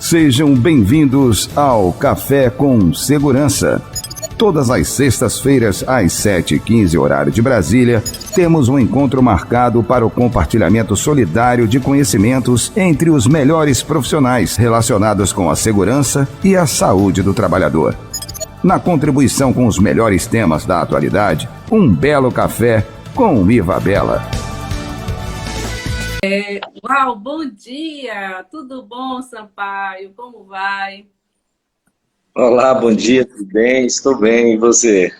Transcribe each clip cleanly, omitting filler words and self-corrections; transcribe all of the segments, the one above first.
Sejam bem-vindos ao Café com Segurança. Todas as sextas-feiras, às 7h15, horário de Brasília, temos um encontro marcado para o compartilhamento solidário de conhecimentos entre os melhores profissionais relacionados com a segurança e a saúde do trabalhador. Na contribuição com os melhores temas da atualidade, um belo café com Iva Bela. Uau, bom dia! Tudo bom, Sampaio? Como vai? Olá, bom dia, tudo bem? Estou bem, e você?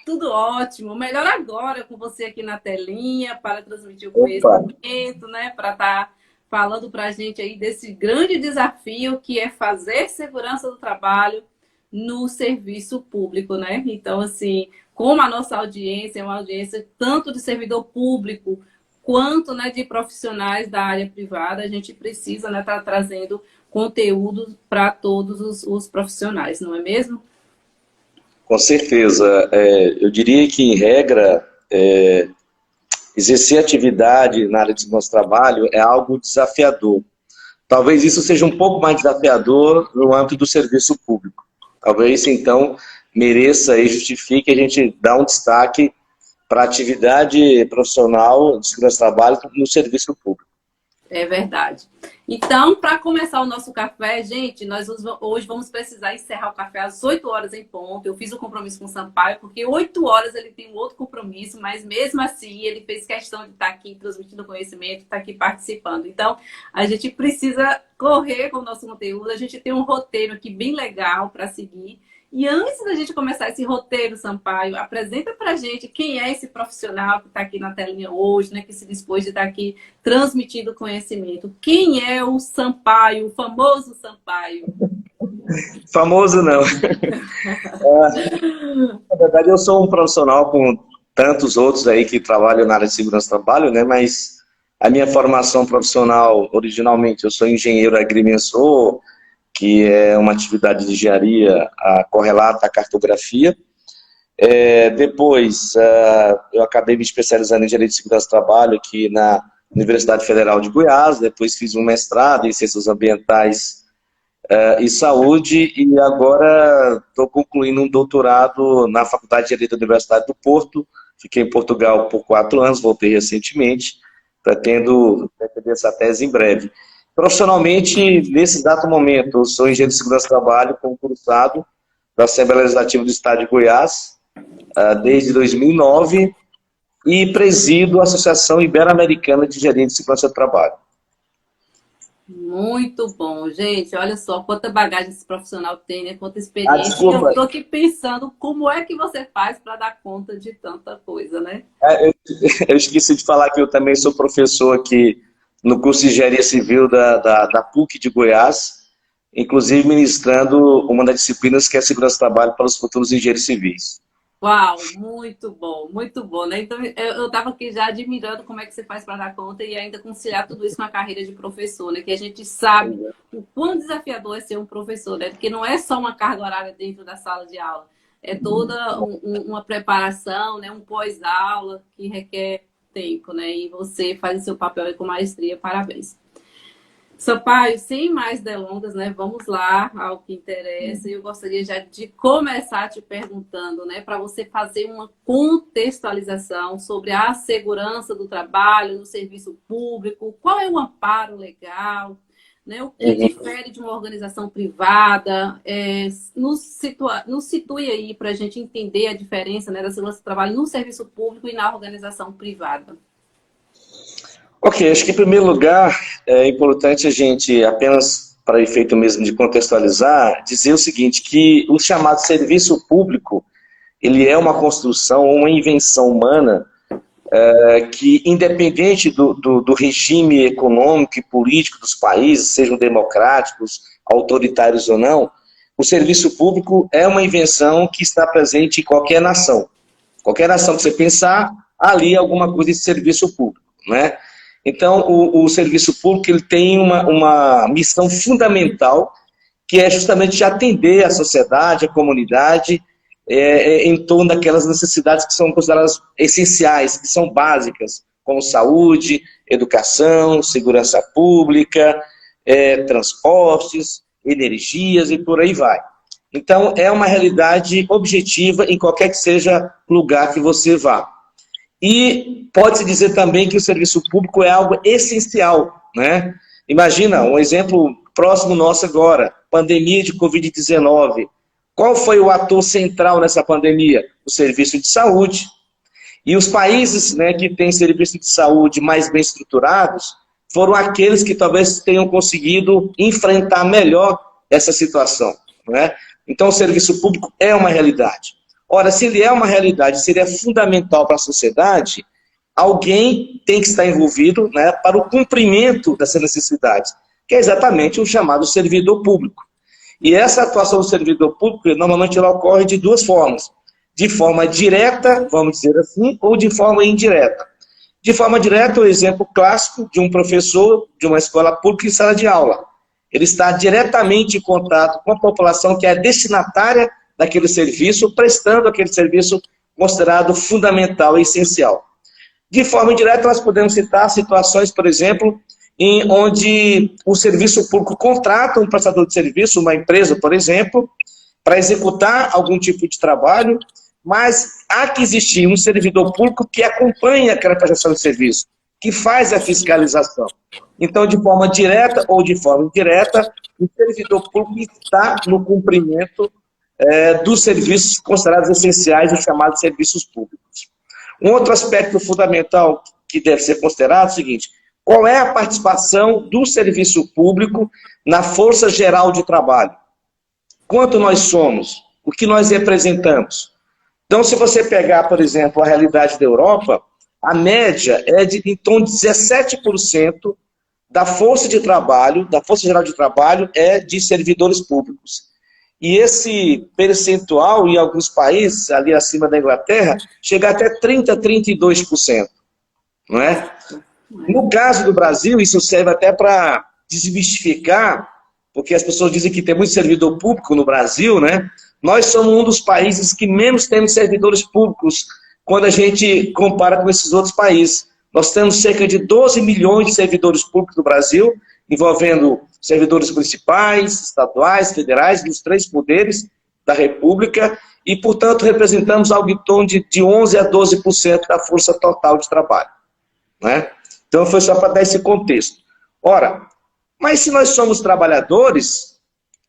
Tudo ótimo. Melhor agora com você aqui na telinha para transmitir o conhecimento, né? Para estar falando para a gente aí desse grande desafio que é fazer segurança do trabalho no serviço público, né? Então, assim, como a nossa audiência é uma audiência tanto de servidor público quanto, né, de profissionais da área privada, a gente precisa, né, estar trazendo conteúdo para todos os profissionais, não é mesmo? Com certeza. Eu diria que, em regra, exercer atividade na área de segurança do trabalho é algo desafiador. Talvez isso seja um pouco mais desafiador no âmbito do serviço público. Talvez, então, mereça e justifique a gente dar um destaque para a atividade profissional de segurança do trabalho no serviço público. É verdade. Então, para começar o nosso café, gente, nós hoje vamos precisar encerrar o café às 8 horas em ponto. Eu fiz o compromisso com o Sampaio, porque 8 horas ele tem um outro compromisso, mas mesmo assim ele fez questão de estar aqui transmitindo conhecimento, estar aqui participando. Então, a gente precisa correr com o nosso conteúdo. A gente tem um roteiro aqui bem legal para seguir. E antes da gente começar esse roteiro, Sampaio, apresenta pra gente quem é esse profissional que está aqui na telinha hoje, né, que se dispôs de estar aqui transmitindo conhecimento. Quem é o Sampaio, o famoso Sampaio? Famoso não. Na verdade, eu sou um profissional com tantos outros aí que trabalham na área de segurança do trabalho, né, mas a minha formação profissional, originalmente, eu sou engenheiro agrimensor, que é uma atividade de engenharia correlata à cartografia. Depois, eu acabei me especializando em engenharia de segurança do trabalho aqui na Universidade Federal de Goiás, depois fiz um mestrado em ciências ambientais e saúde, e agora estou concluindo um doutorado na Faculdade de Engenharia da Universidade do Porto. Fiquei em Portugal por 4 anos, voltei recentemente, pretendo defender essa tese em breve. Profissionalmente, nesse exato momento, eu sou engenheiro de segurança do trabalho, concursado da Assembleia Legislativa do Estado de Goiás, desde 2009, e presido a Associação Ibero-Americana de Engenharia de Segurança do Trabalho. Muito bom, gente. Olha só quanta bagagem esse profissional tem, né? Quanta experiência. Eu estou aqui pensando como é que você faz para dar conta de tanta coisa, né? Eu esqueci de falar que eu também sou professor aqui no curso de Engenharia Civil da PUC de Goiás, inclusive ministrando uma das disciplinas que é a Segurança do Trabalho para os futuros engenheiros civis. Uau, muito bom, né? Então, eu estava aqui já admirando como é que você faz para dar conta e ainda conciliar tudo isso com a carreira de professor, né? Que a gente sabe o quão desafiador é ser um professor, né? Porque não é só uma carga horária dentro da sala de aula, é toda uma preparação, né? Um pós-aula que requer tempo, né? E você faz o seu papel com maestria, parabéns. Sampaio, sem mais delongas, né? Vamos lá ao que interessa. Eu gostaria já de começar te perguntando, né? Para você fazer uma contextualização sobre a segurança do trabalho no serviço público, qual é o amparo legal, né? O que difere de uma organização privada? Nos situe aí para a gente entender a diferença, né, da segurança do trabalho no serviço público e na organização privada. Ok, acho que em primeiro lugar é importante a gente, apenas para efeito mesmo de contextualizar, dizer o seguinte, que o chamado serviço público, ele é uma construção, uma invenção humana que, independente do regime econômico e político dos países, sejam democráticos, autoritários ou não, o serviço público é uma invenção que está presente em qualquer nação. Qualquer nação que você pensar, ali alguma coisa de serviço público, né? Então, o serviço público ele tem uma missão fundamental, que é justamente de atender a sociedade, a comunidade, em torno daquelas necessidades que são consideradas essenciais, que são básicas, como saúde, educação, segurança pública, transportes energias e por aí vai. Então, é uma realidade objetiva em qualquer que seja lugar que você vá. E pode-se dizer também que o serviço público é algo essencial, né? Imagina, um exemplo próximo nosso agora, pandemia de Covid-19. Qual foi o ator central nessa pandemia? O serviço de saúde. E os países, né, que têm serviço de saúde mais bem estruturados foram aqueles que talvez tenham conseguido enfrentar melhor essa situação, né? Então, o serviço público é uma realidade. Ora, se ele é uma realidade, seria fundamental para a sociedade, alguém tem que estar envolvido, né, para o cumprimento dessas necessidades, que é exatamente o chamado servidor público. E essa atuação do servidor público, normalmente, ela ocorre de duas formas. De forma direta, vamos dizer assim, ou de forma indireta. De forma direta, o exemplo clássico de um professor de uma escola pública em sala de aula. Ele está diretamente em contato com a população que é destinatária daquele serviço, prestando aquele serviço considerado fundamental e essencial. De forma indireta, nós podemos citar situações, por exemplo, em onde o serviço público contrata um prestador de serviço, uma empresa, por exemplo, para executar algum tipo de trabalho, mas há que existir um servidor público que acompanhe aquela prestação de serviço, que faz a fiscalização. Então, de forma direta ou de forma indireta, o servidor público está no cumprimento dos serviços considerados essenciais, os chamados serviços públicos. Um outro aspecto fundamental que deve ser considerado é o seguinte: qual é a participação do serviço público na força geral de trabalho? Quanto nós somos? O que nós representamos? Então, se você pegar, por exemplo, a realidade da Europa, a média é de, em torno de 17% da força de trabalho, da força geral de trabalho, é de servidores públicos. E esse percentual, em alguns países, ali acima da Inglaterra, chega até 30%, 32%. Não é? No caso do Brasil, isso serve até para desmistificar, porque as pessoas dizem que tem muito servidor público no Brasil, né? Nós somos um dos países que menos temos servidores públicos quando a gente compara com esses outros países. Nós temos cerca de 12 milhões de servidores públicos no Brasil, envolvendo servidores municipais, estaduais, federais, dos 3 poderes da República, e, portanto, representamos algo em torno de 11% a 12% da força total de trabalho, né? Então, foi só para dar esse contexto. Ora, mas se nós somos trabalhadores,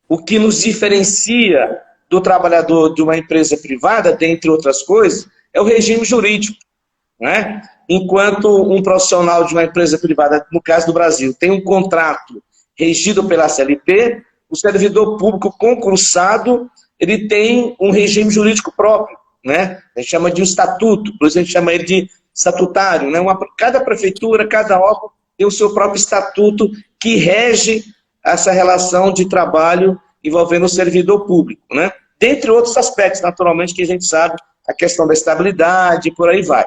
o que nos diferencia do trabalhador de uma empresa privada, dentre outras coisas, é o regime jurídico, né? Enquanto um profissional de uma empresa privada, no caso do Brasil, tem um contrato regido pela CLT, o servidor público concursado, ele tem um regime jurídico próprio, né? A gente chama de um estatuto, por isso a gente chama ele de estatutário, né? Cada prefeitura, cada órgão tem o seu próprio estatuto que rege essa relação de trabalho envolvendo o servidor público, né? Dentre outros aspectos, naturalmente, que a gente sabe, a questão da estabilidade e por aí vai.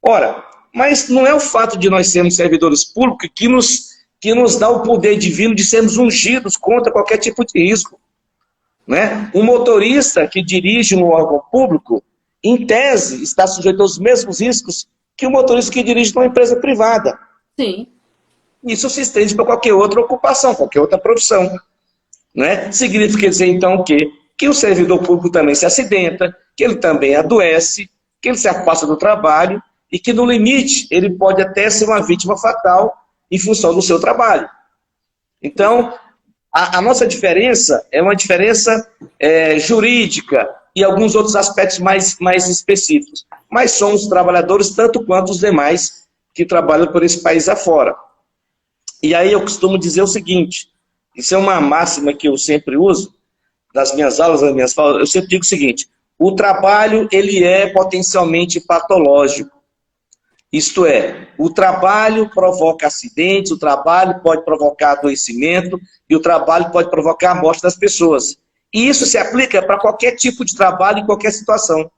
Ora, mas não é o fato de nós sermos servidores públicos que nos dá o poder divino de sermos ungidos contra qualquer tipo de risco, né? Um motorista que dirige no órgão público, em tese, está sujeito aos mesmos riscos que o motorista que dirige numa empresa privada. Sim. Isso se estende para qualquer outra ocupação, qualquer outra profissão, né? Significa dizer, então, o quê? Que o servidor público também se acidenta, que ele também adoece, que ele se afasta do trabalho e que, no limite, ele pode até ser uma vítima fatal em função do seu trabalho. Então, a nossa diferença é uma diferença jurídica e alguns outros aspectos mais específicos. Mas somos trabalhadores tanto quanto os demais que trabalham por esse país afora. E aí eu costumo dizer o seguinte, isso é uma máxima que eu sempre uso, das minhas aulas, das minhas falas, eu sempre digo o seguinte: o trabalho, ele é potencialmente patológico. Isto é, o trabalho provoca acidentes, o trabalho pode provocar adoecimento e o trabalho pode provocar a morte das pessoas. E isso se aplica para qualquer tipo de trabalho em qualquer situação.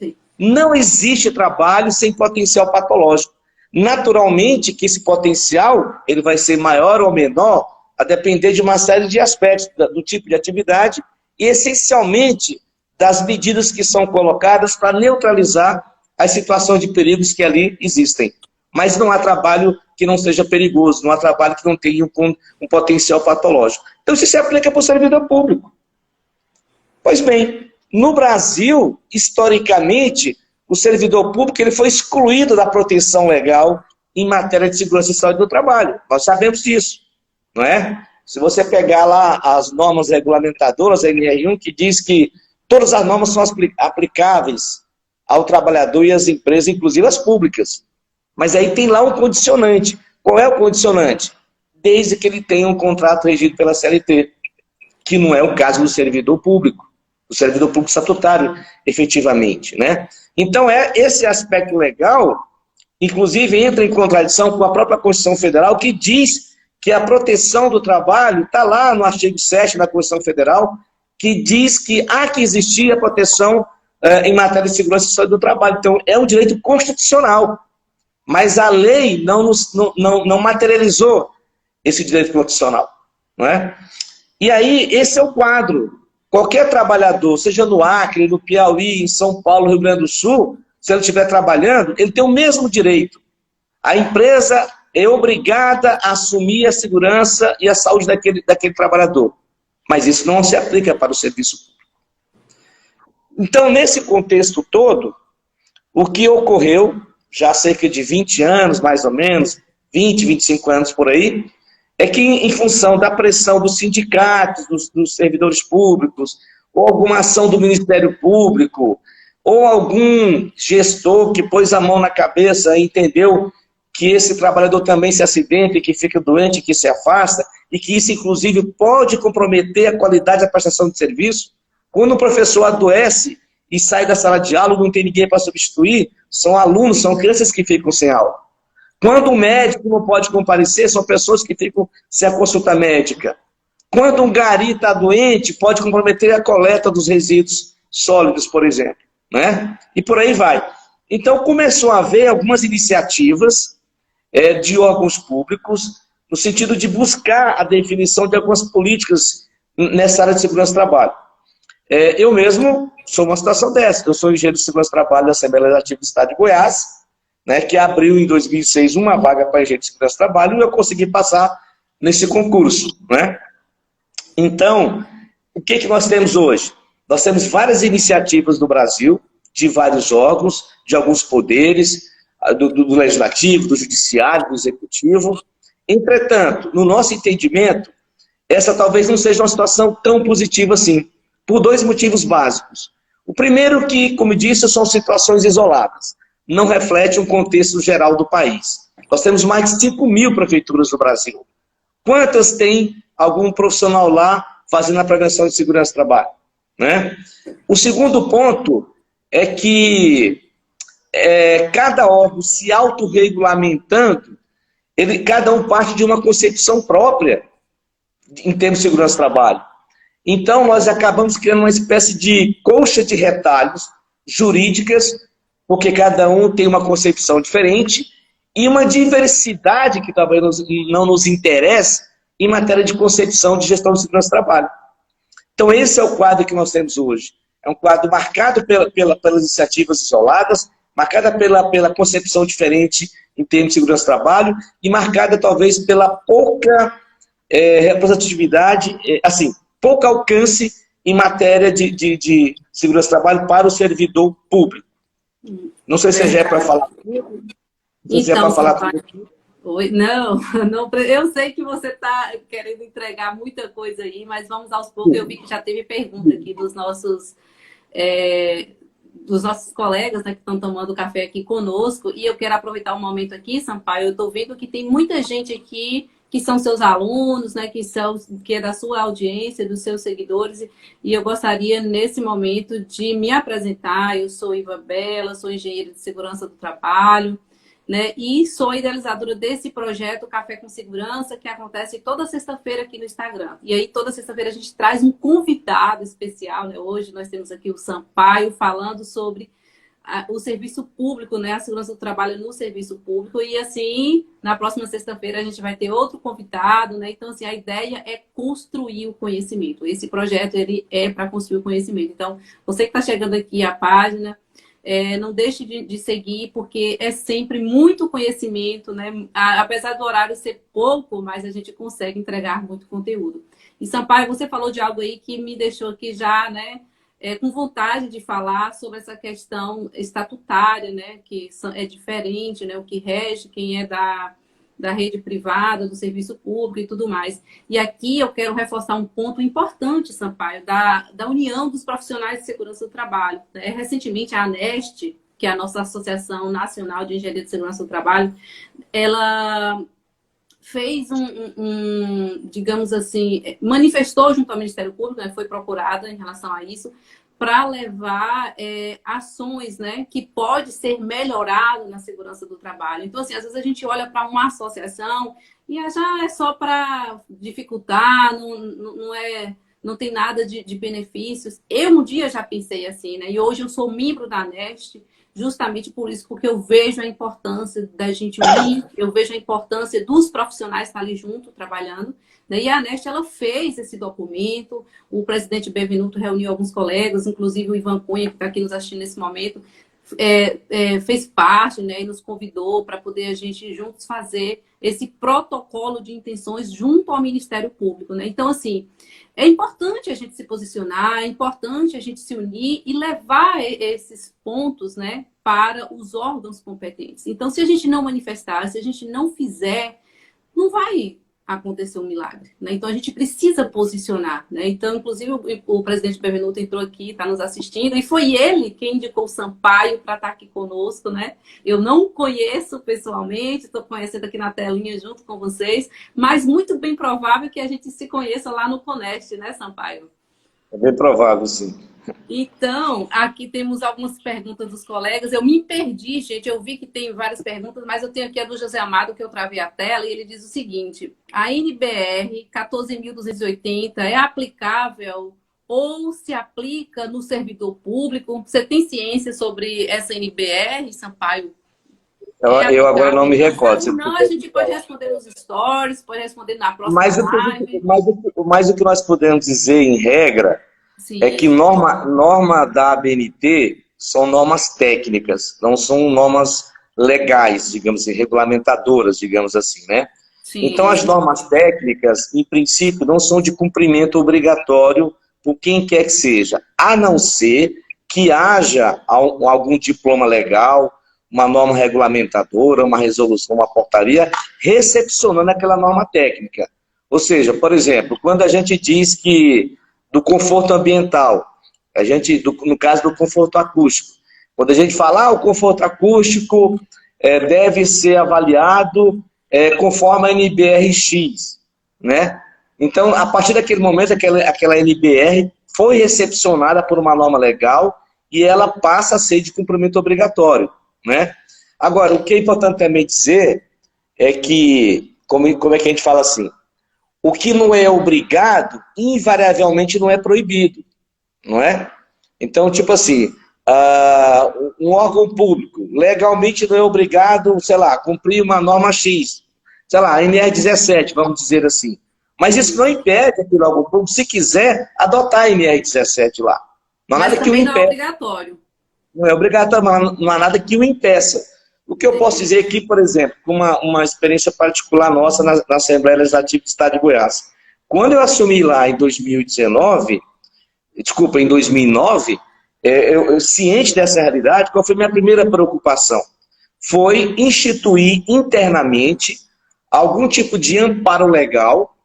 Sim. Não existe trabalho sem potencial patológico. Naturalmente que esse potencial ele vai ser maior ou menor a depender de uma série de aspectos do tipo de atividade e essencialmente das medidas que são colocadas para neutralizar as situações de perigos que ali existem. mas não há trabalho que não seja perigoso, não há trabalho que não tenha um potencial patológico. Então, isso se aplica para o servidor público. Pois bem, no Brasil, historicamente, o servidor público ele foi excluído da proteção legal em matéria de segurança e saúde do trabalho. Nós sabemos disso, não é? Se você pegar lá as normas regulamentadoras, a NR1, que diz que todas as normas são aplicáveis ao trabalhador e às empresas, inclusive as públicas. Mas aí tem lá um condicionante. Qual é o condicionante? Desde que ele tenha um contrato regido pela CLT, que não é o caso do servidor público. O servidor público estatutário, efetivamente, né? Então, esse aspecto legal, inclusive, entra em contradição com a própria Constituição Federal, que diz que a proteção do trabalho, está lá no artigo 7 da Constituição Federal, que diz que há que existir a proteção em matéria de segurança e saúde do trabalho. Então, é um direito constitucional. Mas a lei não materializou esse direito constitucional, não é? E aí, esse é o quadro. Qualquer trabalhador, seja no Acre, no Piauí, em São Paulo, Rio Grande do Sul, se ele estiver trabalhando, ele tem o mesmo direito. A empresa é obrigada a assumir a segurança e a saúde daquele trabalhador. Mas isso não se aplica para o serviço público. Então, nesse contexto todo, o que ocorreu, já há cerca de 20 anos, mais ou menos, 20, 25 anos por aí, é que em função da pressão dos sindicatos, dos servidores públicos, ou alguma ação do Ministério Público, ou algum gestor que pôs a mão na cabeça e entendeu que esse trabalhador também se acidenta, que fica doente, que se afasta, e que isso, inclusive, pode comprometer a qualidade da prestação de serviço. Quando o professor adoece e sai da sala de aula, não tem ninguém para substituir, são alunos, são crianças que ficam sem aula. Quando um médico não pode comparecer, são pessoas que ficam sem a consulta médica. Quando um gari está doente, pode comprometer a coleta dos resíduos sólidos, por exemplo, né? E por aí vai. Então, começou a haver algumas iniciativas de órgãos públicos, no sentido de buscar a definição de algumas políticas nessa área de segurança do trabalho. Eu mesmo sou uma situação dessa. Eu sou engenheiro de segurança do trabalho da Assembleia Legislativa do Estado de Goiás, né, que abriu em 2006 uma vaga para engenheiro de segurança do trabalho, e eu consegui passar nesse concurso, né? Então, o que nós temos hoje? Nós temos várias iniciativas no Brasil, de vários órgãos, de alguns poderes, do legislativo, do judiciário, do executivo. Entretanto, no nosso entendimento, essa talvez não seja uma situação tão positiva assim, por dois motivos básicos. O primeiro que, como disse, são situações isoladas. Não reflete um contexto geral do país. Nós temos mais de 5.000 prefeituras no Brasil. Quantas tem algum profissional lá fazendo a prevenção de segurança do trabalho, né? O segundo ponto é que cada órgão se autorregulamentando, cada um parte de uma concepção própria em termos de segurança do trabalho. Então, nós acabamos criando uma espécie de colcha de retalhos jurídicas, porque cada um tem uma concepção diferente, e uma diversidade que talvez não nos interessa em matéria de concepção de gestão de segurança do trabalho. Então, esse é o quadro que nós temos hoje. É um quadro marcado pelas iniciativas isoladas, marcada pela concepção diferente em termos de segurança do trabalho, e marcada talvez pela pouca representatividade, pouco alcance em matéria de segurança do trabalho para o servidor público. Não sei se já é para falar. Então, não, eu sei que você está querendo entregar muita coisa aí, mas vamos aos poucos. Eu vi que já teve pergunta aqui dos nossos colegas, né, que estão tomando café aqui conosco, e eu quero aproveitar um momento aqui, Sampaio. Eu estou vendo que tem muita gente aqui que são seus alunos, né, que é da sua audiência, dos seus seguidores, e eu gostaria, nesse momento, de me apresentar. Eu sou Iva Bela, sou engenheira de segurança do trabalho, né, e sou idealizadora desse projeto Café com Segurança, que acontece toda sexta-feira aqui no Instagram. E aí, toda sexta-feira, a gente traz um convidado especial, né? Hoje nós temos aqui o Sampaio falando sobre o serviço público, né? A segurança do trabalho no serviço público. E assim, na próxima sexta-feira a gente vai ter outro convidado, né? Então, assim, a ideia é construir o conhecimento. Esse projeto, ele é para construir o conhecimento. Então, você que está chegando aqui à página, Não deixe de seguir, porque é sempre muito conhecimento, né? Apesar do horário ser pouco, mas a gente consegue entregar muito conteúdo. E Sampaio, você falou de algo aí que me deixou aqui já, né? Com vontade de falar sobre essa questão estatutária, né? Que é diferente, né? O que rege quem é da rede privada, do serviço público e tudo mais. E aqui eu quero reforçar um ponto importante, Sampaio, da união dos profissionais de segurança do trabalho. Recentemente, a ANEST, que é a nossa Associação Nacional de Engenharia de Segurança do Trabalho, ela fez digamos assim, manifestou junto ao Ministério Público, né, foi procurada em relação a isso, para levar ações, né, que pode ser melhorado na segurança do trabalho. Então, assim, às vezes a gente olha para uma associação e já é só para dificultar, não tem nada de benefícios. Eu um dia já pensei assim, né, e hoje eu sou membro da ANEST, justamente por isso, porque eu vejo a importância da gente unir, eu vejo a importância dos profissionais estar ali junto, trabalhando. E a ANEST, ela fez esse documento, o presidente Bevenuto reuniu alguns colegas, inclusive o Ivan Cunha, que está aqui nos assistindo nesse momento, fez parte, né, e nos convidou para poder a gente juntos fazer esse protocolo de intenções junto ao Ministério Público, né? Então, assim, é importante a gente se posicionar, é importante a gente se unir e levar esses pontos, né, para os órgãos competentes. Então, se a gente não manifestar, se a gente não fizer, não vai acontecer um milagre, né? Então a gente precisa posicionar, né? Então, inclusive, o presidente Bevenuto entrou aqui, está nos assistindo, e foi ele quem indicou o Sampaio para estar aqui conosco, né? Eu não conheço pessoalmente, estou conhecendo aqui na telinha junto com vocês, mas muito bem provável que a gente se conheça lá no Conest, né, Sampaio? É bem provável, sim. Então, aqui temos algumas perguntas dos colegas. Eu me perdi, gente. Eu vi que tem várias perguntas, mas eu tenho aqui a do José Amado, que eu travei a tela, e ele diz o seguinte: a NBR 14.280 é aplicável ou se aplica no servidor público? Você tem ciência sobre essa NBR, Sampaio? Eu agora não me recordo. Não, a gente pode responder nos stories, pode responder na próxima live. Mas o que nós podemos dizer, em regra, sim, é que norma da ABNT são normas técnicas, não são normas legais, digamos assim, regulamentadoras, digamos assim, né? Sim. Então, as normas técnicas, em princípio, não são de cumprimento obrigatório por quem quer que seja, a não ser que haja algum diploma legal, uma norma regulamentadora, uma resolução, uma portaria, recepcionando aquela norma técnica. Ou seja, por exemplo, quando a gente diz que do conforto ambiental, no caso do conforto acústico, quando a gente fala o conforto acústico deve ser avaliado conforme a NBR-X, né? Então, a partir daquele momento, aquela NBR foi recepcionada por uma norma legal e ela passa a ser de cumprimento obrigatório, né? Agora, o que é importante também dizer é que, como é que a gente fala assim, o que não é obrigado, invariavelmente não é proibido, não é? Então, tipo assim, um órgão público legalmente não é obrigado, sei lá, a cumprir uma norma X, sei lá, a NR17, vamos dizer assim. Mas isso não impede aquele órgão público, se quiser, adotar a NR17 lá. Não há nada que o impeça. Não é obrigatório. Não é obrigatório, não há nada que o impeça. O que eu posso dizer aqui, por exemplo, com uma experiência particular nossa na Assembleia Legislativa do Estado de Goiás. Quando eu assumi lá em 2009, eu ciente dessa realidade, qual foi a minha primeira preocupação? Foi instituir internamente algum tipo de amparo legal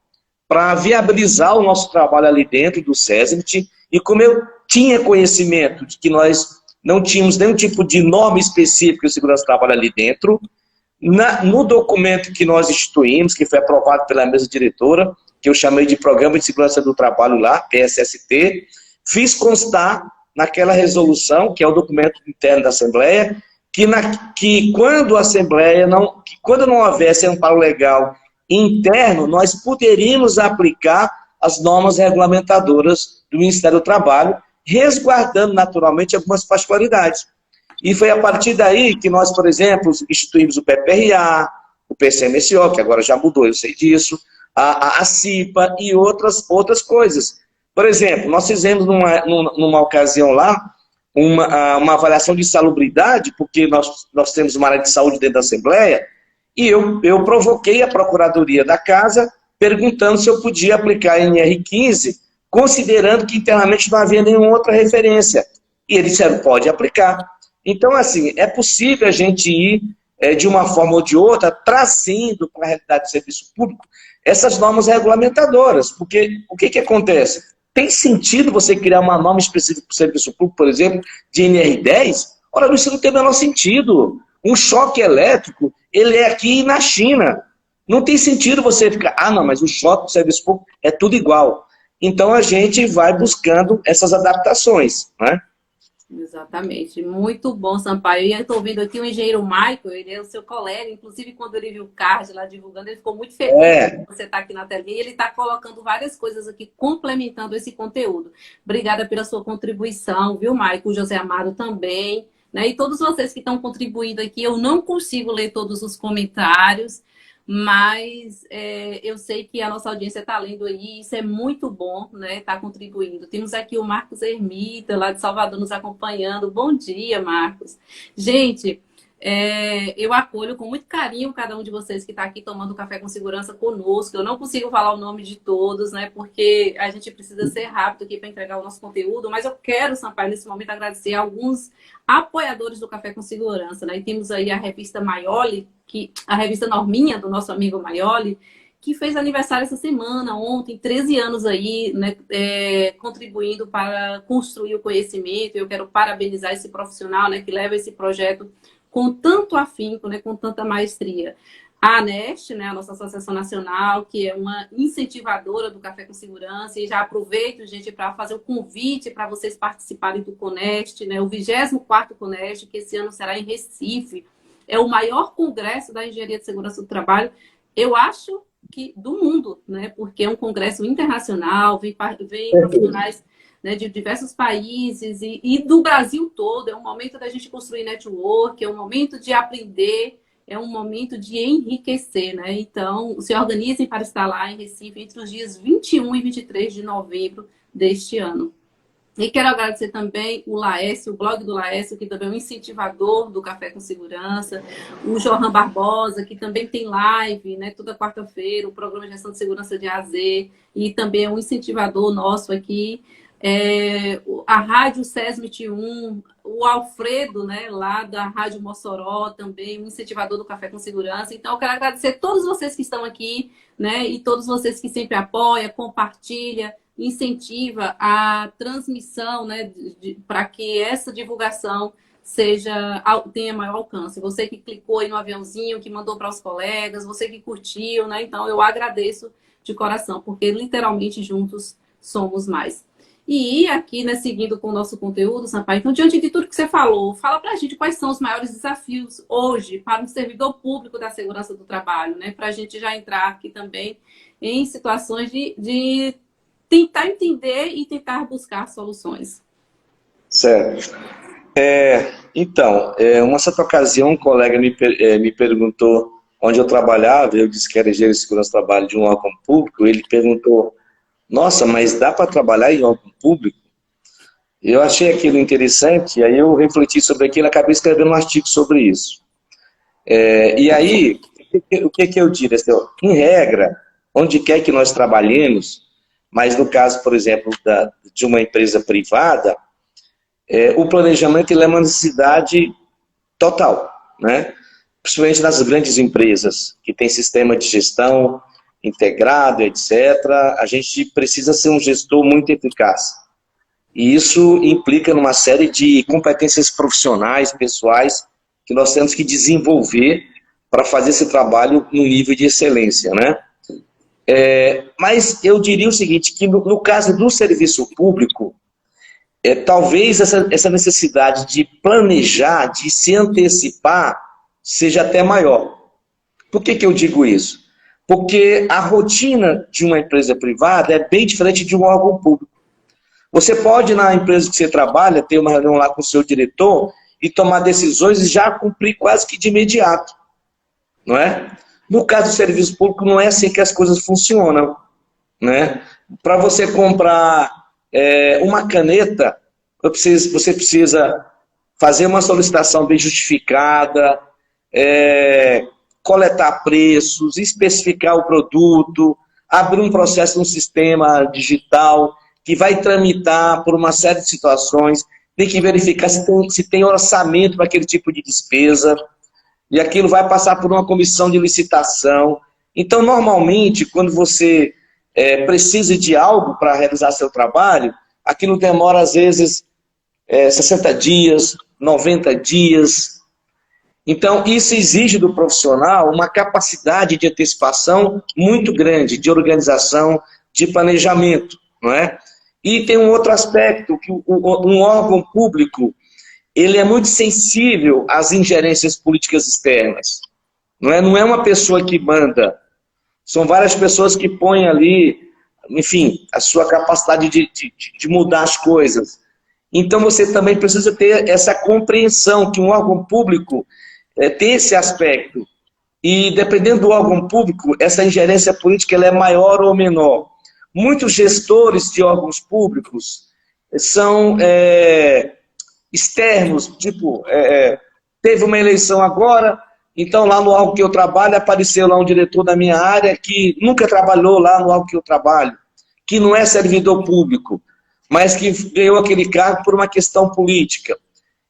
para viabilizar o nosso trabalho ali dentro do SESMIT, e como eu tinha conhecimento de que nós não tínhamos nenhum tipo de norma específica de segurança do trabalho ali dentro, no documento que nós instituímos, que foi aprovado pela mesa diretora, que eu chamei de Programa de Segurança do Trabalho lá, PSST, fiz constar naquela resolução, que é o documento interno da Assembleia, que quando a Assembleia quando não houvesse amparo legal interno, nós poderíamos aplicar as normas regulamentadoras do Ministério do Trabalho, resguardando naturalmente algumas particularidades. E foi a partir daí que nós, por exemplo, instituímos o PPRA, o PCMSO, que agora já mudou, eu sei disso, a CIPA e outras coisas. Por exemplo, nós fizemos numa ocasião lá, uma avaliação de salubridade, porque nós temos uma área de saúde dentro da Assembleia, e eu provoquei a Procuradoria da Casa perguntando se eu podia aplicar a NR15, considerando que internamente não havia nenhuma outra referência. E eles disseram, pode aplicar. Então, assim, é possível a gente ir, de uma forma ou de outra, trazendo para a realidade do serviço público essas normas regulamentadoras. Porque o que acontece? Tem sentido você criar uma norma específica para o serviço público, por exemplo, de NR10? Ora, isso não tem o menor sentido. Um choque elétrico, ele é aqui na China. Não tem sentido você ficar, não, mas o choque do serviço público é tudo igual. Então, a gente vai buscando essas adaptações, né? Exatamente. Muito bom, Sampaio. E eu estou ouvindo aqui o engenheiro Michael, ele é o seu colega, inclusive quando ele viu o card lá divulgando, ele ficou muito feliz que você está aqui na telinha e ele está colocando várias coisas aqui, complementando esse conteúdo. Obrigada pela sua contribuição, viu, Michael? O José Amado também, né? E todos vocês que estão contribuindo aqui, eu não consigo ler todos os comentários, mas eu sei que a nossa audiência está lendo aí, isso é muito bom, né? Está contribuindo. Temos aqui o Marcos Ermita, lá de Salvador, nos acompanhando. Bom dia, Marcos. Gente, eu acolho com muito carinho cada um de vocês que está aqui tomando café com segurança conosco. Eu não consigo falar o nome de todos, né? Porque a gente precisa ser rápido aqui para entregar o nosso conteúdo, mas eu quero, Sampaio, nesse momento, agradecer a alguns apoiadores do Café com Segurança, né? E temos aí a revista Maioli, a revista Norminha, do nosso amigo Maioli, que fez aniversário essa semana, ontem, 13 anos aí, né, contribuindo para construir o conhecimento. Eu quero parabenizar esse profissional, né, que leva esse projeto com tanto afinco, né, com tanta maestria. A ANEST, né, a nossa Associação Nacional, que é uma incentivadora do Café com Segurança, e já aproveito, gente, para fazer o convite para vocês participarem do CONEST, né, o 24º CONEST, que esse ano será em Recife. É o maior congresso da engenharia de segurança do trabalho, eu acho que do mundo, né? Porque é um congresso internacional, vem profissionais, né, de diversos países e do Brasil todo. É um momento da gente construir network, é um momento de aprender, é um momento de enriquecer, né? Então, se organizem para estar lá em Recife entre os dias 21 e 23 de novembro deste ano. E quero agradecer também o Laércio, o blog do Laércio, que também é um incentivador do Café com Segurança. O Johan Barbosa, que também tem live, né, toda quarta-feira, o programa de gestão de segurança de AZ, e também é um incentivador nosso aqui. A Rádio SESMIT 1, o Alfredo, né, lá da Rádio Mossoró, também um incentivador do Café com Segurança. Então, eu quero agradecer a todos vocês que estão aqui, né, e todos vocês que sempre apoiam, compartilham, incentiva a transmissão, né, para que essa divulgação tenha maior alcance. Você que clicou aí no aviãozinho, que mandou para os colegas, você que curtiu, né? Então, eu agradeço de coração, porque literalmente juntos somos mais. E aqui, né, seguindo com o nosso conteúdo, Sampaio, então, diante de tudo que você falou, fala para a gente quais são os maiores desafios hoje para um servidor público da segurança do trabalho, né? Para a gente já entrar aqui também em situações de tentar entender e tentar buscar soluções. Certo. Então, uma certa ocasião, um colega me perguntou onde eu trabalhava, eu disse que era engenheiro de segurança do trabalho de um órgão público, ele perguntou, nossa, mas dá para trabalhar em órgão público? Eu achei aquilo interessante, aí eu refleti sobre aquilo e acabei escrevendo um artigo sobre isso. E aí, o que eu diria? Em regra, onde quer que nós trabalhemos, mas no caso, por exemplo, de uma empresa privada, o planejamento ele é uma necessidade total, né? Principalmente nas grandes empresas, que tem sistema de gestão integrado, etc. A gente precisa ser um gestor muito eficaz. E isso implica numa série de competências profissionais, pessoais, que nós temos que desenvolver para fazer esse trabalho no nível de excelência, né? Mas eu diria o seguinte, que no caso do serviço público, talvez essa necessidade de planejar, de se antecipar, seja até maior. Por que eu digo isso? Porque a rotina de uma empresa privada é bem diferente de um órgão público. Você pode, na empresa que você trabalha, ter uma reunião lá com o seu diretor e tomar decisões e já cumprir quase que de imediato, não é? No caso do serviço público, não é assim que as coisas funcionam, né? Para você comprar uma caneta, você precisa fazer uma solicitação bem justificada, coletar preços, especificar o produto, abrir um processo num sistema digital que vai tramitar por uma série de situações, tem que verificar se tem orçamento para aquele tipo de despesa, e aquilo vai passar por uma comissão de licitação. Então, normalmente, quando você precisa de algo para realizar seu trabalho, aquilo demora, às vezes, 60 dias, 90 dias. Então, isso exige do profissional uma capacidade de antecipação muito grande, de organização, de planejamento, não é? E tem um outro aspecto, que um órgão público, ele é muito sensível às ingerências políticas externas. Não é uma pessoa que manda, são várias pessoas que põem ali, enfim, a sua capacidade de mudar as coisas. Então você também precisa ter essa compreensão que um órgão público tem esse aspecto. E dependendo do órgão público, essa ingerência política ela é maior ou menor. Muitos gestores de órgãos públicos são externos, tipo, teve uma eleição agora, então lá no órgão que eu trabalho apareceu lá um diretor da minha área que nunca trabalhou lá no órgão que eu trabalho, que não é servidor público, mas que ganhou aquele cargo por uma questão política.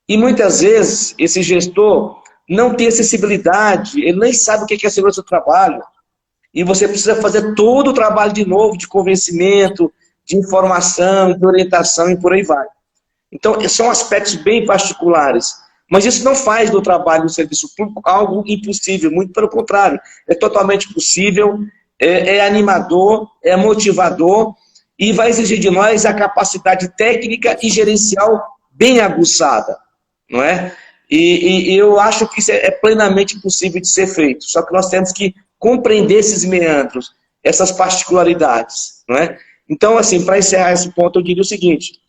E muitas vezes esse gestor não tem acessibilidade, ele nem sabe o que é segurança do trabalho. E você precisa fazer todo o trabalho de novo, de convencimento, de informação, de orientação e por aí vai. Então, são aspectos bem particulares. Mas isso não faz do trabalho no serviço público algo impossível, muito pelo contrário. É totalmente possível, é animador, é motivador e vai exigir de nós a capacidade técnica e gerencial bem aguçada, não é? E eu acho que isso é plenamente possível de ser feito. Só que nós temos que compreender esses meandros, essas particularidades, não é? Então, assim, para encerrar esse ponto, eu diria o seguinte: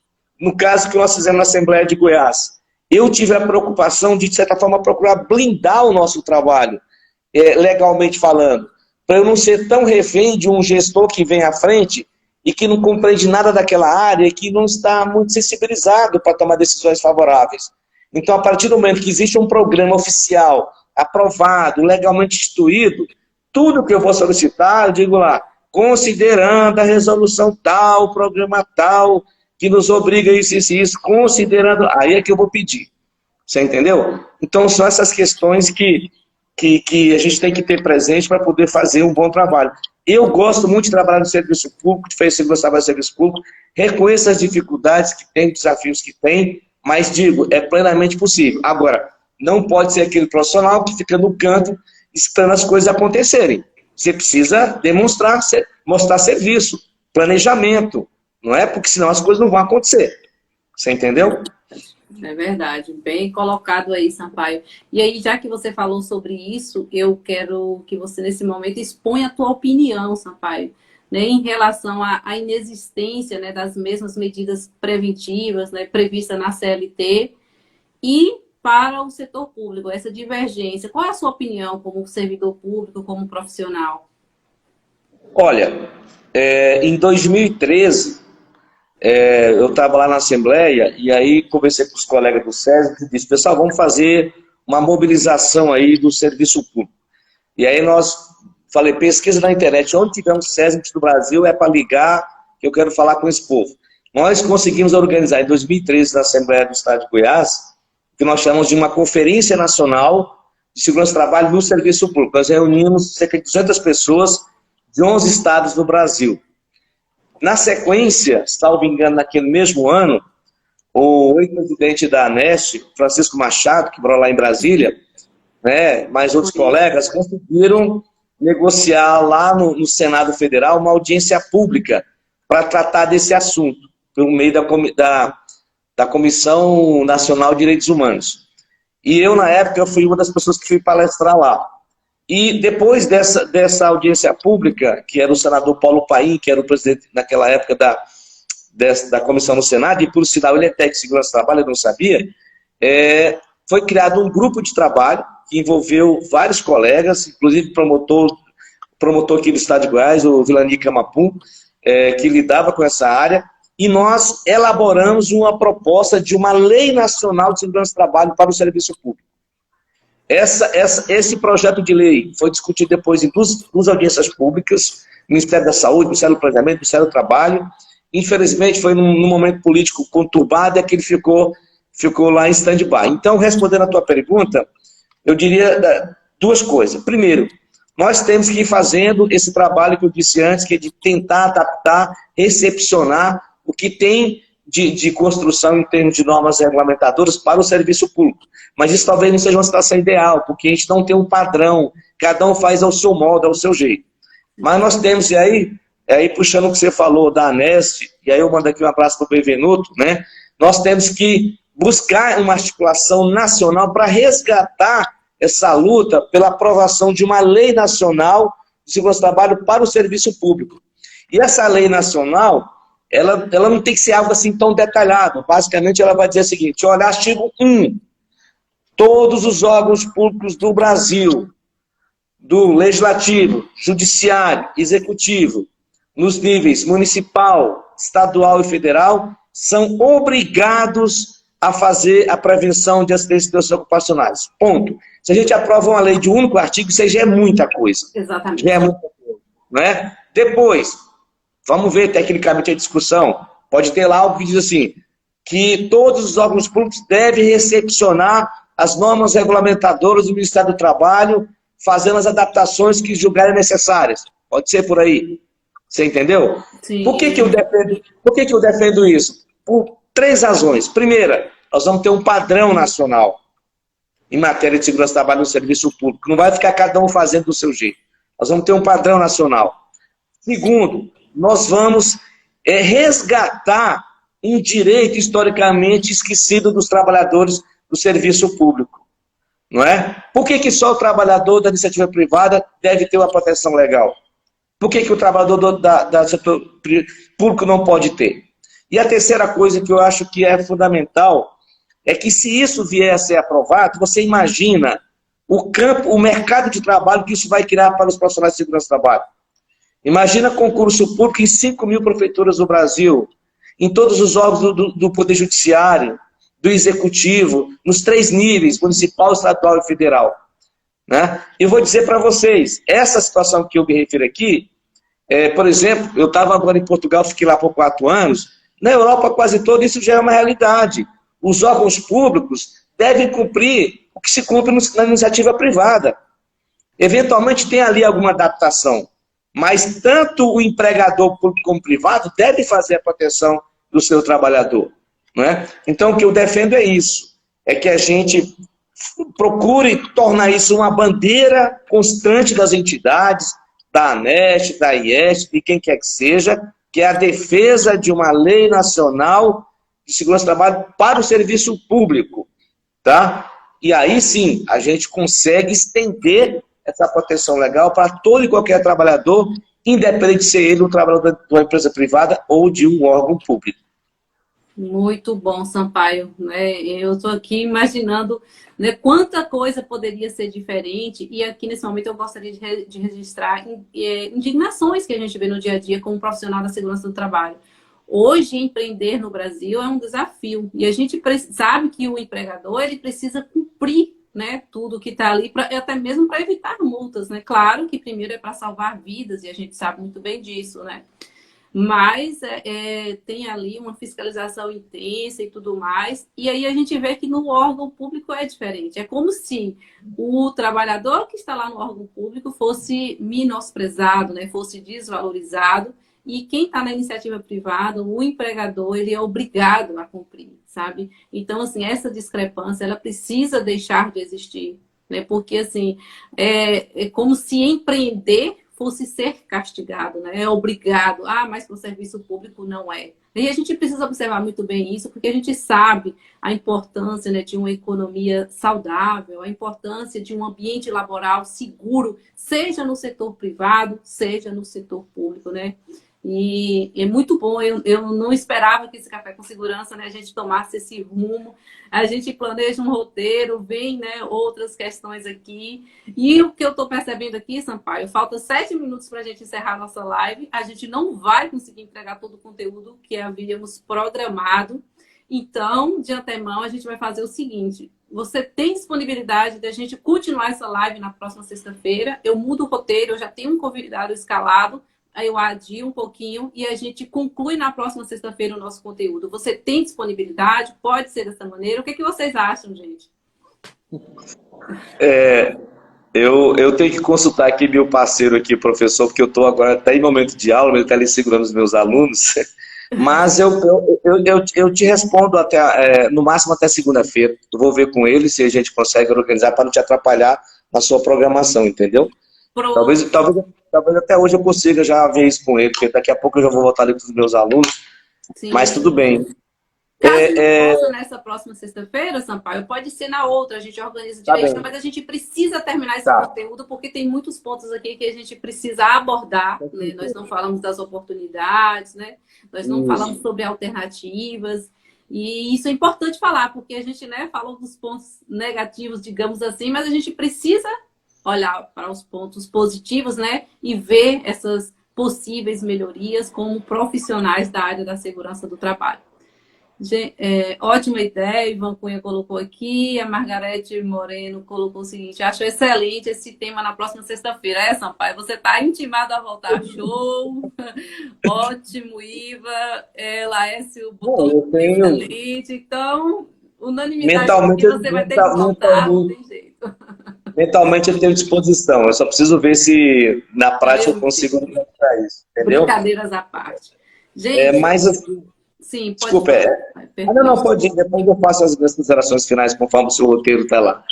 no caso que nós fizemos na Assembleia de Goiás, eu tive a preocupação de certa forma, procurar blindar o nosso trabalho, legalmente falando, para eu não ser tão refém de um gestor que vem à frente e que não compreende nada daquela área e que não está muito sensibilizado para tomar decisões favoráveis. Então, a partir do momento que existe um programa oficial, aprovado, legalmente instituído, tudo que eu vou solicitar, eu digo lá, considerando a resolução tal, o programa tal, que nos obriga a isso, considerando... Aí é que eu vou pedir. Você entendeu? Então, são essas questões que a gente tem que ter presente para poder fazer um bom trabalho. Eu gosto muito de trabalhar no serviço público, de fazer segurança no serviço público, reconheço as dificuldades que tem, desafios que tem, mas digo, é plenamente possível. Agora, não pode ser aquele profissional que fica no canto esperando as coisas acontecerem. Você precisa mostrar serviço, planejamento, não é? Porque senão as coisas não vão acontecer. Você entendeu? É verdade, bem colocado aí, Sampaio. E aí, já que você falou sobre isso, eu quero que você, nesse momento, exponha a tua opinião, Sampaio, né, em relação à inexistência, né, das mesmas medidas preventivas, né, previstas na CLT e para o setor público, essa divergência. Qual é a sua opinião como servidor público, como profissional? Olha, em 2013, eu estava lá na Assembleia e aí conversei com os colegas do SESI e disse, pessoal, vamos fazer uma mobilização aí do serviço público. E aí falei, pesquisa na internet, onde tiver um SESI do Brasil é para ligar, que eu quero falar com esse povo. Nós conseguimos organizar em 2013 na Assembleia do Estado de Goiás, que nós chamamos de uma Conferência Nacional de Segurança do Trabalho no Serviço Público. Nós reunimos cerca de 200 pessoas de 11 estados do Brasil. Na sequência, salvo engano, naquele mesmo ano, o ex-presidente da ANEST, Francisco Machado, que morou lá em Brasília, né, mais outros colegas, conseguiram negociar lá no Senado Federal uma audiência pública para tratar desse assunto, por meio da Comissão Nacional de Direitos Humanos. E eu, na época, fui uma das pessoas que fui palestrar lá. E depois dessa audiência pública, que era o senador Paulo Paim, que era o presidente naquela época da comissão no Senado, e por sinal ele é técnico de segurança do trabalho, eu não sabia, foi criado um grupo de trabalho que envolveu vários colegas, inclusive promotor aqui do Estado de Goiás, o Vilani Camapum, que lidava com essa área, e nós elaboramos uma proposta de uma lei nacional de segurança do trabalho para o serviço público. Esse projeto de lei foi discutido depois em duas audiências públicas, Ministério da Saúde, Ministério do Planejamento, Ministério do Trabalho. Infelizmente, foi num momento político conturbado, é que ele ficou lá em stand-by. Então, respondendo a tua pergunta, eu diria duas coisas. Primeiro, nós temos que ir fazendo esse trabalho que eu disse antes, que é de tentar adaptar, recepcionar o que tem de construção em termos de normas regulamentadoras para o serviço público. Mas isso talvez não seja uma situação ideal, porque a gente não tem um padrão, cada um faz ao seu modo, ao seu jeito. Mas nós temos, e aí puxando o que você falou da ANEST, e aí eu mando aqui um abraço para o Benvenuto, né? Nós temos que buscar uma articulação nacional para resgatar essa luta pela aprovação de uma lei nacional de segurança do trabalho para o serviço público. E essa lei nacional, ela não tem que ser algo assim tão detalhado. Basicamente, ela vai dizer o seguinte, olha, artigo 1, todos os órgãos públicos do Brasil, do Legislativo, Judiciário, Executivo, nos níveis municipal, estadual e federal, são obrigados a fazer a prevenção de acidentes e doenças ocupacionais. Ponto. Se a gente aprova uma lei de um único artigo, isso aí já é muita coisa. Exatamente. Já é muita coisa, não é? Depois, vamos ver tecnicamente a discussão. Pode ter lá algo que diz assim, que todos os órgãos públicos devem recepcionar as normas regulamentadoras do Ministério do Trabalho, fazendo as adaptações que julgarem necessárias. Pode ser por aí. Você entendeu? Sim. Por que eu defendo isso? Por 3 razões. Primeira, nós vamos ter um padrão nacional em matéria de segurança do trabalho no serviço público. Não vai ficar cada um fazendo do seu jeito. Nós vamos ter um padrão nacional. Segundo, nós vamos resgatar um direito historicamente esquecido dos trabalhadores do serviço público. Não é? Por que só o trabalhador da iniciativa privada deve ter uma proteção legal? Por que o trabalhador do setor público não pode ter? E a terceira coisa que eu acho que é fundamental é que se isso vier a ser aprovado, você imagina o mercado de trabalho que isso vai criar para os profissionais de segurança do trabalho. Imagina concurso público em 5.000 prefeituras do Brasil, em todos os órgãos do Poder Judiciário, do Executivo, nos 3 níveis, municipal, estadual e federal. Né? Eu vou dizer para vocês, essa situação que eu me refiro aqui, por exemplo, eu estava agora em Portugal, fiquei lá por 4 anos, na Europa quase toda isso já é uma realidade. Os órgãos públicos devem cumprir o que se cumpre na iniciativa privada. Eventualmente tem ali alguma adaptação, mas tanto o empregador público como privado deve fazer a proteção do seu trabalhador. Não é? Então o que eu defendo é isso, é que a gente procure tornar isso uma bandeira constante das entidades, da ANEST, da IEST, de quem quer que seja, que é a defesa de uma lei nacional de segurança do trabalho para o serviço público. Tá? E aí sim, a gente consegue estender essa proteção legal para todo e qualquer trabalhador, independente de ser ele um trabalhador de uma empresa privada ou de um órgão público. Muito bom, Sampaio. Né? Eu estou aqui imaginando, né, quanta coisa poderia ser diferente, e aqui nesse momento eu gostaria de registrar indignações que a gente vê no dia a dia como profissional da segurança do trabalho. Hoje, empreender no Brasil é um desafio, e a gente sabe que o empregador ele precisa cumprir, né, tudo que está ali, até mesmo para evitar multas. Né? Claro que primeiro é para salvar vidas, e a gente sabe muito bem disso, né? Mas tem ali uma fiscalização intensa e tudo mais, e aí a gente vê que no órgão público é diferente. É como se o trabalhador que está lá no órgão público fosse menosprezado, né? Fosse desvalorizado, e quem está na iniciativa privada, o empregador, ele é obrigado a cumprir, sabe? Então, assim, essa discrepância, ela precisa deixar de existir, né? Porque, assim, é como se empreender fosse ser castigado, né? É obrigado. Mas para o serviço público não é. E a gente precisa observar muito bem isso, porque a gente sabe a importância, né, de uma economia saudável, a importância de um ambiente laboral seguro, seja no setor privado, seja no setor público, né? E é muito bom, eu não esperava que esse Café com Segurança, né, a gente tomasse esse rumo, a gente planeja um roteiro, vem, né, outras questões aqui, e o que eu estou percebendo aqui, Sampaio, falta 7 minutos para a gente encerrar a nossa live, a gente não vai conseguir entregar todo o conteúdo que havíamos programado, então, de antemão, a gente vai fazer o seguinte, você tem disponibilidade de a gente continuar essa live na próxima sexta-feira, eu mudo o roteiro, eu já tenho um convidado escalado, aí eu adio um pouquinho e a gente conclui na próxima sexta-feira o nosso conteúdo. Você tem disponibilidade? Pode ser dessa maneira? O que vocês acham, gente? Eu tenho que consultar aqui meu parceiro aqui, professor, porque eu estou agora até em momento de aula, ele está ali segurando os meus alunos, mas eu te respondo até, no máximo até segunda-feira. Eu vou ver com ele se a gente consegue organizar para não te atrapalhar na sua programação, entendeu? Talvez até hoje eu consiga já ver isso com ele, porque daqui a pouco eu já vou voltar ali com os meus alunos. Sim. Mas tudo bem. Caso não possa nessa próxima sexta-feira, Sampaio, pode ser na outra, a gente organiza direito, mas a gente precisa terminar esse conteúdo, porque tem muitos pontos aqui que a gente precisa abordar, né? Nós não falamos das oportunidades, né? Nós não falamos sobre alternativas, e isso é importante falar, porque a gente, né, falou dos pontos negativos, digamos assim, mas a gente precisa olhar para os pontos positivos, né? E ver essas possíveis melhorias como profissionais da área da segurança do trabalho. Ótima ideia, Ivan Cunha colocou aqui, a Margarete Moreno colocou o seguinte, acho excelente esse tema na próxima sexta-feira. Sampaio, você está intimado a voltar, show, ótimo, Iva, Laércio botou excelente, então, unanimidade, mentalmente, você vai ter que voltar, não tem jeito. Mentalmente eu tenho disposição, eu só preciso ver se na prática eu consigo mostrar isso, entendeu? Brincadeiras à parte. Gente, mas assim, sim, pode desculpa, não, pode ir, depois eu faço as minhas considerações finais conforme o seu roteiro está lá.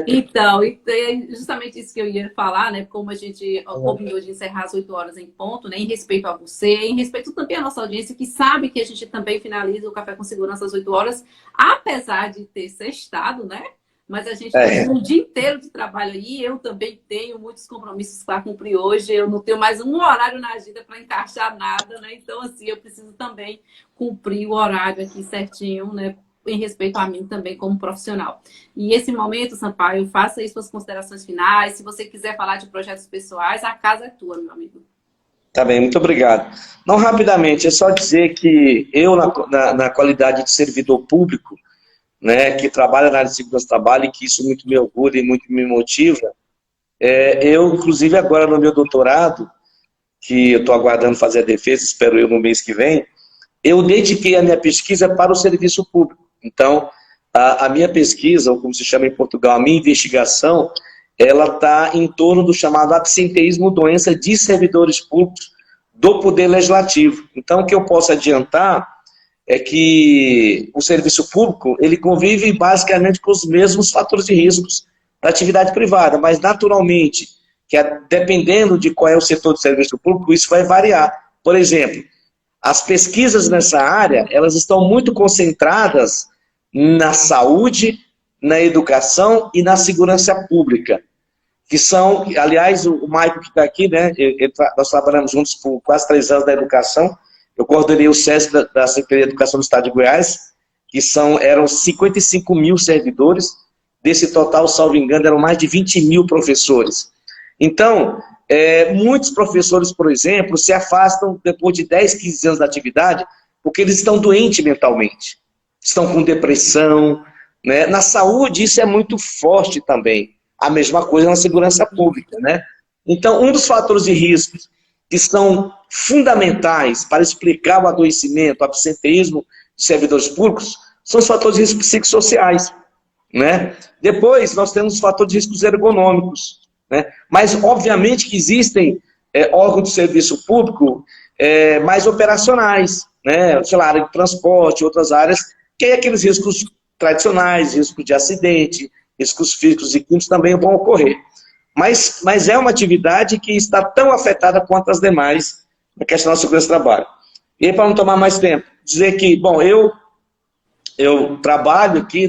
Então, é justamente isso que eu ia falar, né? Como a gente combinou de encerrar às 8 horas em ponto, né? Em respeito a você, em respeito também à nossa audiência, que sabe que a gente também finaliza o Café com Segurança às 8 horas, apesar de ter sextado, né? Mas a gente tem um dia inteiro de trabalho aí, eu também tenho muitos compromissos para cumprir hoje, eu não tenho mais um horário na agenda para encaixar nada, né? Então, assim, eu preciso também cumprir o horário aqui certinho, né? Em respeito a mim também como profissional. E esse momento, Sampaio, faça aí suas considerações finais, se você quiser falar de projetos pessoais, a casa é tua, meu amigo. Tá bem, muito obrigado. Não, rapidamente, é só dizer que eu, na qualidade de servidor público, né, que trabalha na área de segurança do trabalho e que isso muito me orgulha e muito me motiva. Eu, inclusive, agora no meu doutorado, que eu estou aguardando fazer a defesa, espero eu no mês que vem, eu dediquei a minha pesquisa para o serviço público. Então, a minha pesquisa, ou como se chama em Portugal, a minha investigação, ela está em torno do chamado absenteísmo, doença de servidores públicos do Poder Legislativo. Então, o que eu posso adiantar é que o serviço público, ele convive basicamente com os mesmos fatores de riscos da atividade privada, mas naturalmente, dependendo de qual é o setor do serviço público, isso vai variar. Por exemplo, as pesquisas nessa área, elas estão muito concentradas na saúde, na educação e na segurança pública, que são, aliás, o Maico que está aqui, né, nós trabalhamos juntos por quase 3 anos na educação. Eu coordenei o SESC da Secretaria de Educação do Estado de Goiás, que eram 55 mil servidores. Desse total, salvo engano, eram mais de 20 mil professores. Então, muitos professores, por exemplo, se afastam depois de 10, 15 anos da atividade, porque eles estão doentes mentalmente. Estão com depressão, né? Na saúde, isso é muito forte também. A mesma coisa na segurança pública, né? Então, um dos fatores de risco que são fundamentais para explicar o adoecimento, o absenteísmo de servidores públicos, são os fatores de risco psicossociais, né? Depois, nós temos os fatores de riscos ergonômicos, né? Mas, obviamente, que existem órgãos de serviço público mais operacionais, né? Sei lá, área de transporte, outras áreas, que aí aqueles riscos tradicionais, riscos de acidente, riscos físicos e químicos também vão ocorrer. Mas é uma atividade que está tão afetada quanto as demais na questão da segurança do trabalho. E aí, para não tomar mais tempo, dizer que, bom, eu trabalho aqui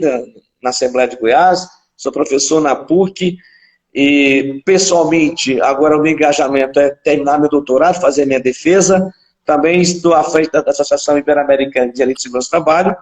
na Assembleia de Goiás, sou professor na PUC, e pessoalmente, agora o meu engajamento é terminar meu doutorado, fazer minha defesa, também estou à frente da Associação Ibero-Americana de Gerente de Segurança do Trabalho,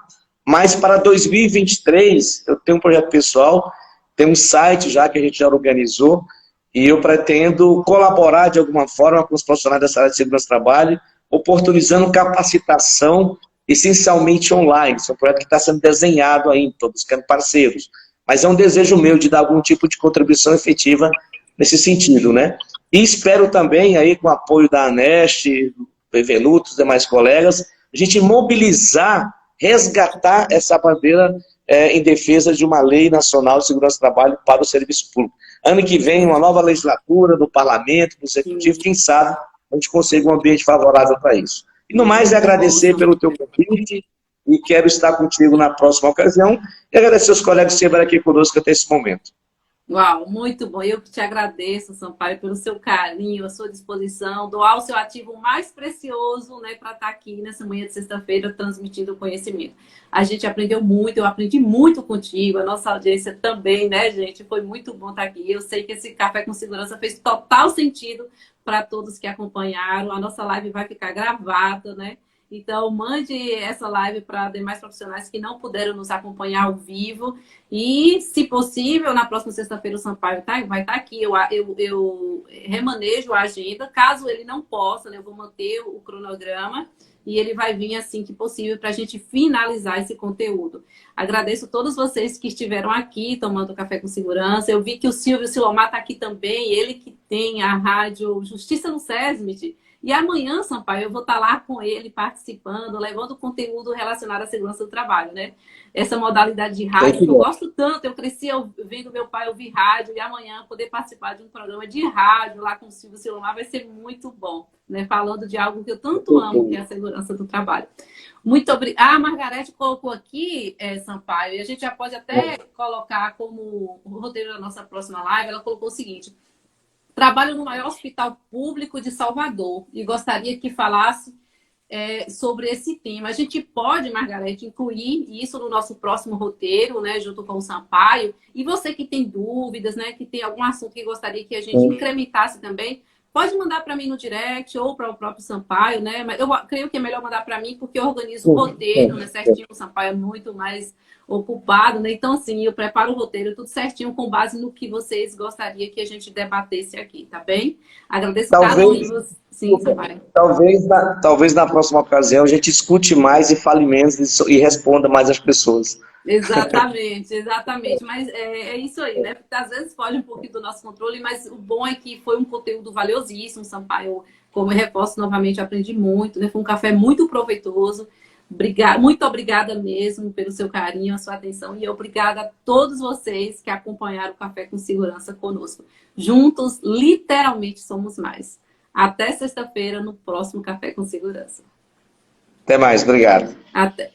mas para 2023 eu tenho um projeto pessoal, tem um site já que a gente já organizou, e eu pretendo colaborar de alguma forma com os profissionais dessa área de segurança do trabalho, oportunizando capacitação, essencialmente online. Esse é um projeto que está sendo desenhado ainda, estou buscando parceiros. Mas é um desejo meu de dar algum tipo de contribuição efetiva nesse sentido, né? E espero também, aí, com o apoio da ANEST, do PVNUT, dos demais colegas, a gente mobilizar, resgatar essa bandeira em defesa de uma lei nacional de segurança do trabalho para o serviço público. Ano que vem, uma nova legislatura do parlamento, do executivo, quem sabe a gente consiga um ambiente favorável para isso. E no mais, é agradecer pelo teu convite e quero estar contigo na próxima ocasião e agradecer aos colegas que estiveram aqui conosco até esse momento. Uau, muito bom. Eu que te agradeço, Sampaio, pelo seu carinho, a sua disposição, doar o seu ativo mais precioso, né, para estar aqui nessa manhã de sexta-feira transmitindo o conhecimento. A gente aprendeu muito, eu aprendi muito contigo, a nossa audiência também, né, gente? Foi muito bom estar aqui. Eu sei que esse Café com Segurança fez total sentido para todos que acompanharam. A nossa live vai ficar gravada, né? Então, mande essa live para demais profissionais que não puderam nos acompanhar ao vivo. E, se possível, na próxima sexta-feira o Sampaio vai estar aqui. Eu remanejo a agenda. Caso ele não possa, né, eu vou manter o cronograma e ele vai vir assim que possível para a gente finalizar esse conteúdo. Agradeço a todos vocês que estiveram aqui tomando café com segurança. Eu vi que o Silvio Silomar está aqui também, ele que tem a rádio Justiça no SESMIT. E amanhã, Sampaio, eu vou estar lá com ele participando, levando conteúdo relacionado à segurança do trabalho, né? Essa modalidade de rádio, que eu gosto tanto, eu cresci vendo meu pai ouvir rádio, e amanhã poder participar de um programa de rádio lá com o Silvio Silomar vai ser muito bom, né? Falando de algo que eu tanto amo, que é a segurança do trabalho. Muito obrigada. A Margarete colocou aqui, Sampaio, e a gente já pode até colocar como roteiro da nossa próxima live, ela colocou o seguinte: trabalho no maior hospital público de Salvador e gostaria que falasse sobre esse tema. A gente pode, Margarete, incluir isso no nosso próximo roteiro, né, junto com o Sampaio. E você que tem dúvidas, né, que tem algum assunto que gostaria que a gente incrementasse também, pode mandar para mim no direct ou para o próprio Sampaio, né? Mas eu creio que é melhor mandar para mim porque eu organizo o roteiro, né, certinho. O Sampaio é muito mais ocupado, né? Então, assim, eu preparo o roteiro tudo certinho com base no que vocês gostariam que a gente debatesse aqui, tá bem? Agradeço cada um de vocês. Sim, Sampaio. Talvez na próxima ocasião a gente escute mais e fale menos e responda mais às pessoas. Exatamente, exatamente. Mas é isso aí, né? Porque às vezes foge um pouquinho do nosso controle, mas o bom é que foi um conteúdo valiosíssimo, Sampaio. Como eu reforço novamente, aprendi muito, né? Foi um café muito proveitoso. Muito obrigada mesmo pelo seu carinho, a sua atenção, e obrigada a todos vocês que acompanharam o Café com Segurança conosco. Juntos, literalmente, somos mais. Até sexta-feira, no próximo Café com Segurança. Até mais, obrigado. Até.